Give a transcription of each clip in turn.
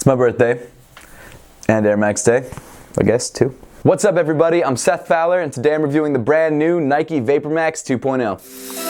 It's my birthday, and Air Max Day, I guess, too. What's up, everybody? I'm Seth Fowler, and today I'm reviewing the brand new Nike Vapormax 2.0.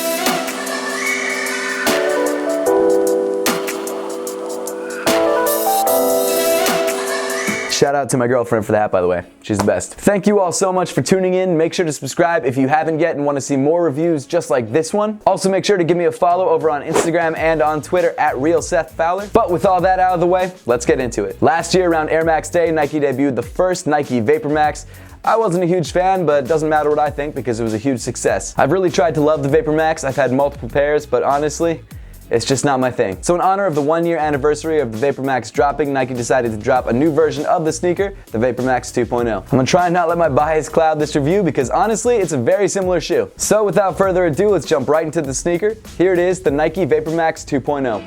Shout out to my girlfriend for the hat, by the way. She's the best. Thank you all so much for tuning in. Make sure to subscribe if you haven't yet and want to see more reviews just like this one. Also, make sure to give me a follow over on Instagram and on Twitter at @RealSethFowler. But with all that out of the way, let's get into it. Last year around Air Max Day, Nike debuted the first Nike Vapormax. I wasn't a huge fan, but it doesn't matter what I think because it was a huge success. I've really tried to love the Vapormax. I've had multiple pairs, but honestly, it's just not my thing. So in honor of the 1-year anniversary of the Vapormax dropping, Nike decided to drop a new version of the sneaker, the Vapormax 2.0. I'm gonna try and not let my bias cloud this review because honestly, it's a very similar shoe. So without further ado, let's jump right into the sneaker. Here it is, the Nike Vapormax 2.0.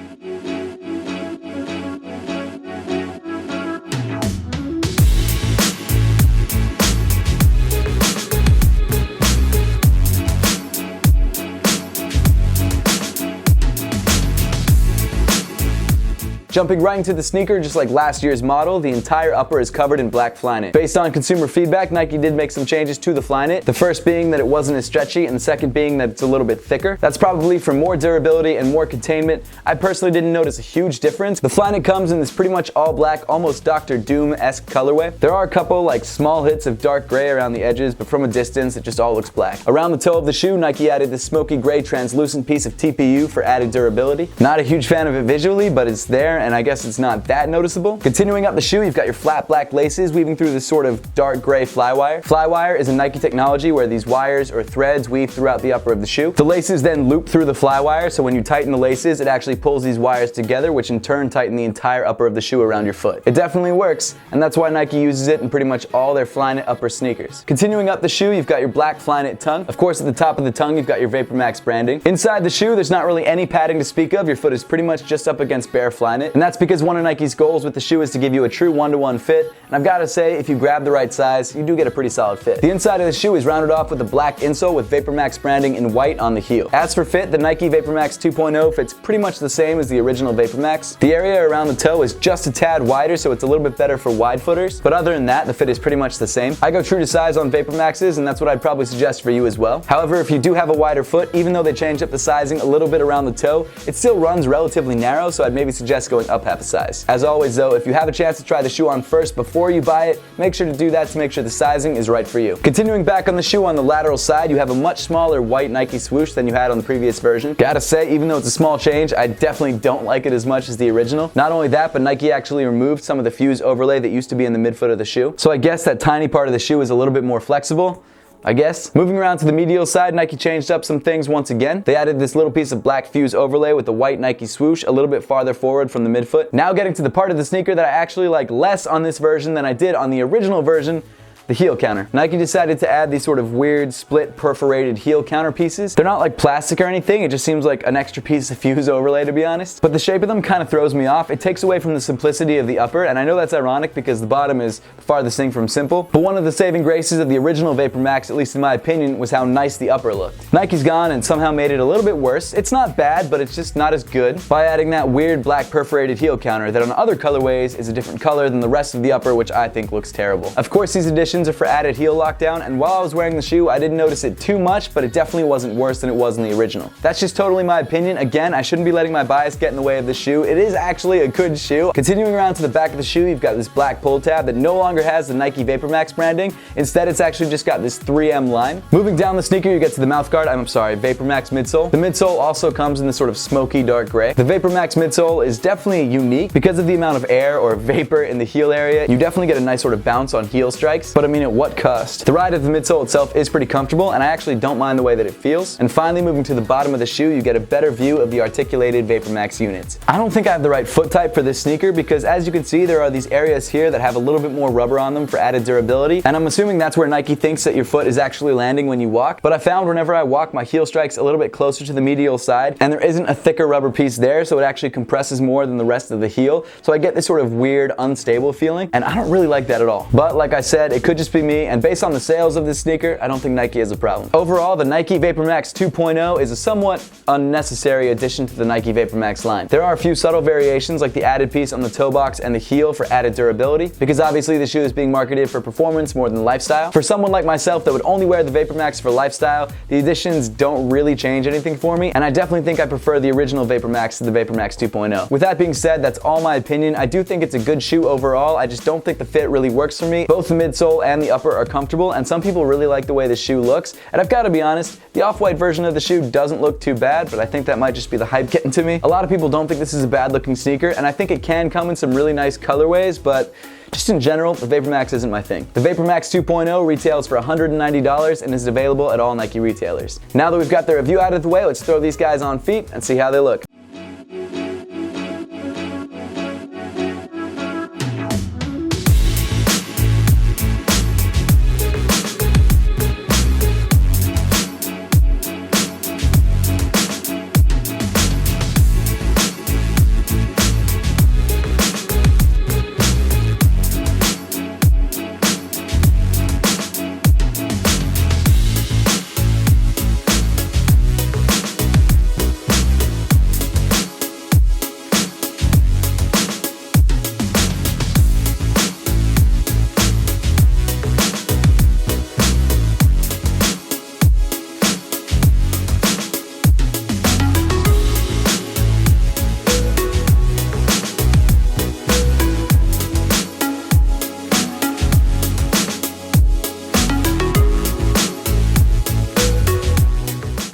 Jumping right into the sneaker, just like last year's model, the entire upper is covered in black Flyknit. Based on consumer feedback, Nike did make some changes to the Flyknit. The first being that it wasn't as stretchy, and the second being that it's a little bit thicker. That's probably for more durability and more containment. I personally didn't notice a huge difference. The Flyknit comes in this pretty much all black, almost Dr. Doom-esque colorway. There are a couple like small hits of dark gray around the edges, but from a distance, it just all looks black. Around the toe of the shoe, Nike added this smoky gray translucent piece of TPU for added durability. Not a huge fan of it visually, but it's there, and I guess it's not that noticeable. Continuing up the shoe, you've got your flat black laces weaving through this sort of dark gray flywire. Flywire is a Nike technology where these wires or threads weave throughout the upper of the shoe. The laces then loop through the flywire, so when you tighten the laces, it actually pulls these wires together, which in turn tighten the entire upper of the shoe around your foot. It definitely works, and that's why Nike uses it in pretty much all their Flyknit upper sneakers. Continuing up the shoe, you've got your black Flyknit tongue. Of course, at the top of the tongue, you've got your Vapormax branding. Inside the shoe, there's not really any padding to speak of. Your foot is pretty much just up against bare Flyknit, and that's because one of Nike's goals with the shoe is to give you a true one-to-one fit, and I've got to say, if you grab the right size, you do get a pretty solid fit. The inside of the shoe is rounded off with a black insole with Vapormax branding in white on the heel. As for fit, the Nike Vapormax 2.0 fits pretty much the same as the original Vapormax. The area around the toe is just a tad wider, so it's a little bit better for wide footers, but other than that, the fit is pretty much the same. I go true to size on Vapormaxes, and that's what I'd probably suggest for you as well. However, if you do have a wider foot, even though they changed up the sizing a little bit around the toe, it still runs relatively narrow, so I'd maybe suggest going up half a size. As always though, if you have a chance to try the shoe on first before you buy it, make sure to do that to make sure the sizing is right for you. Continuing back on the shoe, on the lateral side, you have a much smaller white Nike swoosh than you had on the previous version. Gotta say, even though it's a small change, I definitely don't like it as much as the original. Not only that, but Nike actually removed some of the fuse overlay that used to be in the midfoot of the shoe. So I guess that tiny part of the shoe is a little bit more flexible, I guess. Moving around to the medial side, Nike changed up some things once again. They added this little piece of black fuse overlay with the white Nike swoosh a little bit farther forward from the midfoot. Now getting to the part of the sneaker that I actually like less on this version than I did on the original version, the heel counter. Nike decided to add these sort of weird split perforated heel counter pieces. They're not like plastic or anything, it just seems like an extra piece of fuse overlay, to be honest. But the shape of them kind of throws me off. It takes away from the simplicity of the upper, and I know that's ironic because the bottom is the farthest thing from simple. But one of the saving graces of the original Vapormax, at least in my opinion, was how nice the upper looked. Nike's gone and somehow made it a little bit worse. It's not bad, but it's just not as good by adding that weird black perforated heel counter that on other colorways is a different color than the rest of the upper, which I think looks terrible. Of course, these additions are for added heel lockdown, and while I was wearing the shoe, I didn't notice it too much, but it definitely wasn't worse than it was in the original. That's just totally my opinion. Again, I shouldn't be letting my bias get in the way of the shoe. It is actually a good shoe. Continuing around to the back of the shoe, you've got this black pull tab that no longer has the Nike Vapormax branding. Instead, it's actually just got this 3M line. Moving down the sneaker, you get to the mouthguard. Vapormax midsole. The midsole also comes in this sort of smoky dark gray. The Vapormax midsole is definitely unique because of the amount of air or vapor in the heel area. You definitely get a nice sort of bounce on heel strikes, but I mean, at what cost? The ride of the midsole itself is pretty comfortable, and I actually don't mind the way that it feels. And finally, moving to the bottom of the shoe, you get a better view of the articulated Vapormax units. I don't think I have the right foot type for this sneaker because, as you can see, there are these areas here that have a little bit more rubber on them for added durability, and I'm assuming that's where Nike thinks that your foot is actually landing when you walk. But I found whenever I walk, my heel strikes a little bit closer to the medial side, and there isn't a thicker rubber piece there, so it actually compresses more than the rest of the heel. So I get this sort of weird, unstable feeling, and I don't really like that at all. But like I said, it could just be me, and based on the sales of this sneaker, I don't think Nike has a problem. Overall, the Nike Vapormax 2.0 is a somewhat unnecessary addition to the Nike Vapormax line. There are a few subtle variations like the added piece on the toe box and the heel for added durability, because obviously the shoe is being marketed for performance more than lifestyle. For someone like myself that would only wear the Vapormax for lifestyle, the additions don't really change anything for me, and I definitely think I prefer the original Vapormax to the Vapormax 2.0. With that being said, that's all my opinion. I do think it's a good shoe overall. I just don't think the fit really works for me. Both the midsole and the upper are comfortable, and some people really like the way the shoe looks. And I've got to be honest, the off-white version of the shoe doesn't look too bad, but I think that might just be the hype getting to me. A lot of people don't think this is a bad looking sneaker, and I think it can come in some really nice colorways, but just in general, the Vapormax isn't my thing. The Vapormax 2.0 retails for $190 and is available at all Nike retailers. Now that we've got the review out of the way, let's throw these guys on feet and see how they look.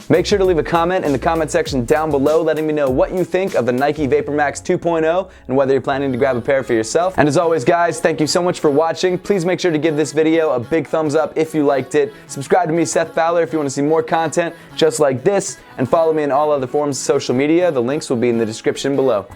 Make sure to leave a comment in the comment section down below letting me know what you think of the Nike Vapormax 2.0 and whether you're planning to grab a pair for yourself. And as always guys, thank you so much for watching. Please make sure to give this video a big thumbs up if you liked it. Subscribe to me, Seth Fowler, if you want to see more content just like this, and follow me on all other forms of social media. The links will be in the description below.